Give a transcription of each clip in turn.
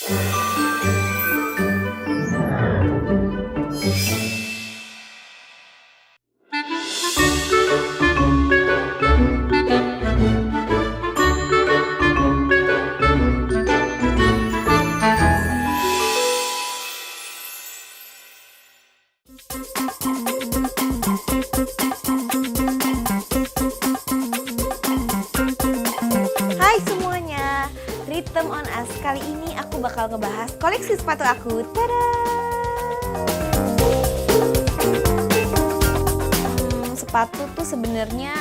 Hai semuanya, Rhythm on Us. Kali ini aku bakal ngebahas koleksi sepatu aku. Tada! Sepatu tuh sebenarnya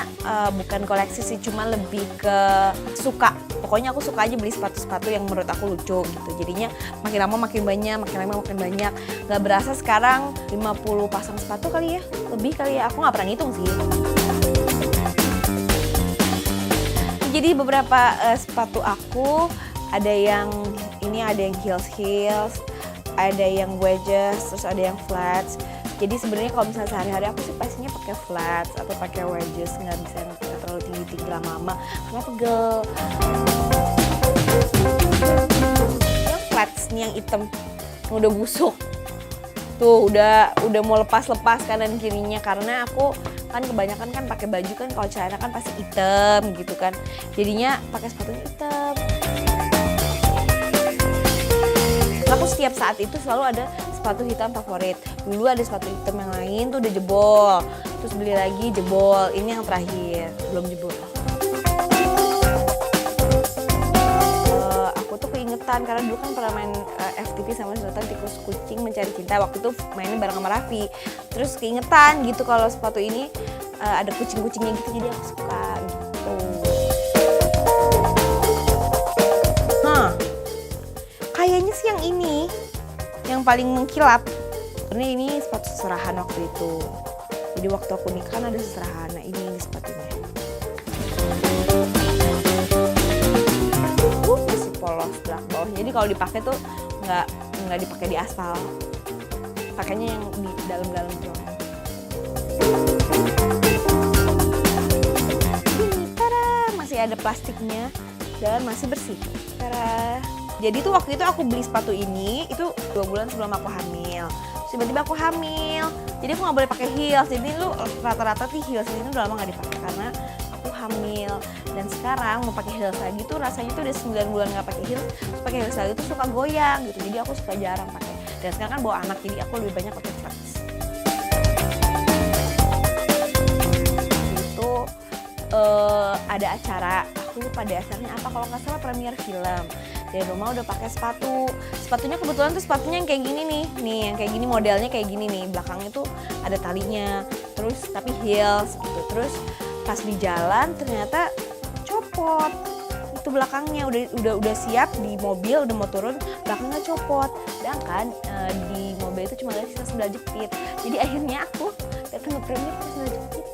bukan koleksi sih, cuma lebih ke suka. Pokoknya aku suka aja beli sepatu-sepatu yang menurut aku lucu gitu. Jadinya makin lama makin banyak, makin lama makin banyak. Gak berasa sekarang 50 pasang sepatu kali ya, lebih kali ya. Aku gak pernah ngitung sih. Jadi beberapa sepatu aku ada yang ini, ada yang heels, ada yang wedges, terus ada yang flats. Jadi sebenarnya kalau misalnya sehari-hari aku sih pastinya pakai flats atau pakai wedges, nggak bisa yang terlalu tinggi lama-lama karena pegel. Yang flats nih yang hitam udah busuk. Tuh udah mau lepas kanan kirinya karena aku kan kebanyakan kan pakai baju kan, kalau celana kan pasti hitam gitu kan, jadinya pakai sepatunya hitam. Aku setiap saat itu selalu ada sepatu hitam favorit. Dulu ada sepatu hitam yang lain tuh udah jebol, terus beli lagi jebol, ini yang terakhir belum jebol. Aku tuh keingetan karena dulu kan pernah main FTV sama Sultan Tikus Kucing Mencari Cinta, waktu itu mainnya bareng sama Raffi. Terus keingetan gitu kalau sepatu ini ada kucing-kucingnya gitu, jadi aku suka gitu. Kayaknya sih yang ini yang paling mengkilap. Karena ini sepatu seserahan waktu itu. Jadi waktu aku nikah kan ada seserahan. Nah ini sepatunya. Masih polos belakang bawahnya. Jadi kalau dipakai tuh nggak dipakai di aspal. Pakainya yang di dalam-dalam doang. Masih ada plastiknya dan masih bersih. Tada. Jadi tuh waktu itu aku beli sepatu ini itu 2 bulan sebelum aku hamil. Terus tiba-tiba aku hamil. Jadi aku nggak boleh pakai heels. Jadi lu rata-rata tuh heels ini udah lama nggak dipakai karena aku hamil. Dan sekarang mau pakai heels lagi tuh rasanya tuh udah 9 bulan nggak pakai heels. Terus pakai heels lagi tuh suka goyang gitu. Jadi aku suka jarang pakai. Dan sekarang kan bawa anak, jadi aku lebih banyak pakai flats. Itu ada acara. Aku lupa deh acaranya apa, kalau nggak salah premier film. Dari rumah udah pakai sepatu. Sepatunya kebetulan tuh sepatunya yang kayak gini nih yang kayak gini, modelnya kayak gini nih. Belakangnya tuh ada talinya, terus tapi heels gitu. Terus pas di jalan ternyata copot. Itu belakangnya udah siap di mobil, udah mau turun, belakangnya copot. Sedangkan di mobil itu cuma ada sisa sendal jepit. Jadi akhirnya aku datang ke premier pakai sendal jepit.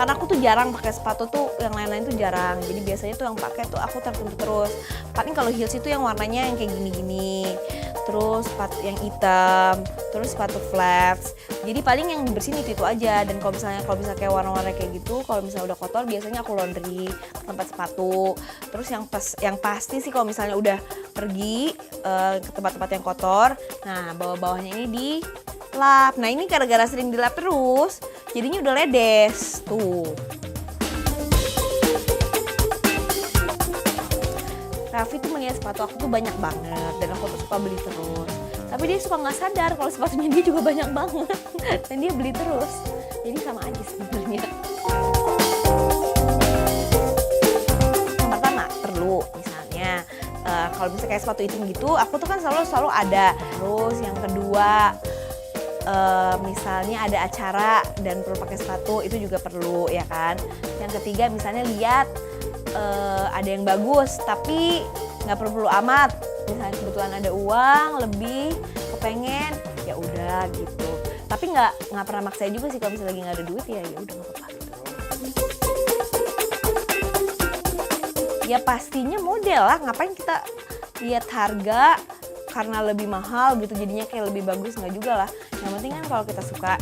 Karena aku tuh jarang pakai sepatu tuh, yang lain-lain tuh jarang. Jadi biasanya tuh yang pakai tuh aku tertentu terus. Paling kalau heels itu yang warnanya yang kayak gini-gini. Terus sepatu yang hitam, terus sepatu flats. Jadi paling yang dibersihin itu aja. Dan kalau misalnya kayak warna-warna kayak gitu, kalau misalnya udah kotor biasanya aku laundry ke tempat sepatu. Terus yang pasti sih kalau misalnya udah pergi ke tempat-tempat yang kotor, nah bawah-bawahnya ini dilap. Nah ini gara-gara sering dilap terus, jadinya udah ledes tuh. Raffi tuh melihat sepatu aku tuh banyak banget dan aku tuh suka beli terus. Tapi dia suka nggak sadar kalau sepatunya dia juga banyak banget dan dia beli terus. Jadi sama aja sebenarnya. Yang pertama perlu misalnya kalau misalnya kayak sepatu hitam gitu, aku tuh kan selalu ada. Terus yang kedua misalnya ada acara dan perlu pakai sepatu, itu juga perlu ya kan. Yang ketiga misalnya lihat ada yang bagus tapi nggak perlu amat, misalnya kebetulan ada uang lebih kepengen, ya udah gitu. Tapi nggak pernah maksa juga sih, kalau misalnya lagi nggak ada duit ya udah nggak apa-apa gitu. Ya pastinya model lah, ngapain kita lihat harga karena lebih mahal gitu jadinya kayak lebih bagus, nggak juga lah. Yang penting kan kalau kita suka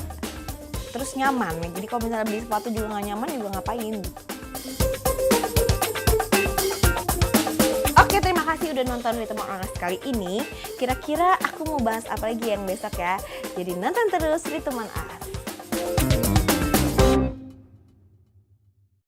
terus nyaman. Jadi kalau misalnya beli sepatu juga nggak nyaman juga ngapain. udah nonton Rhythm on Us kali ini. Kira-kira aku mau bahas apa lagi yang besok ya. Jadi nonton terus Rhythm on Us.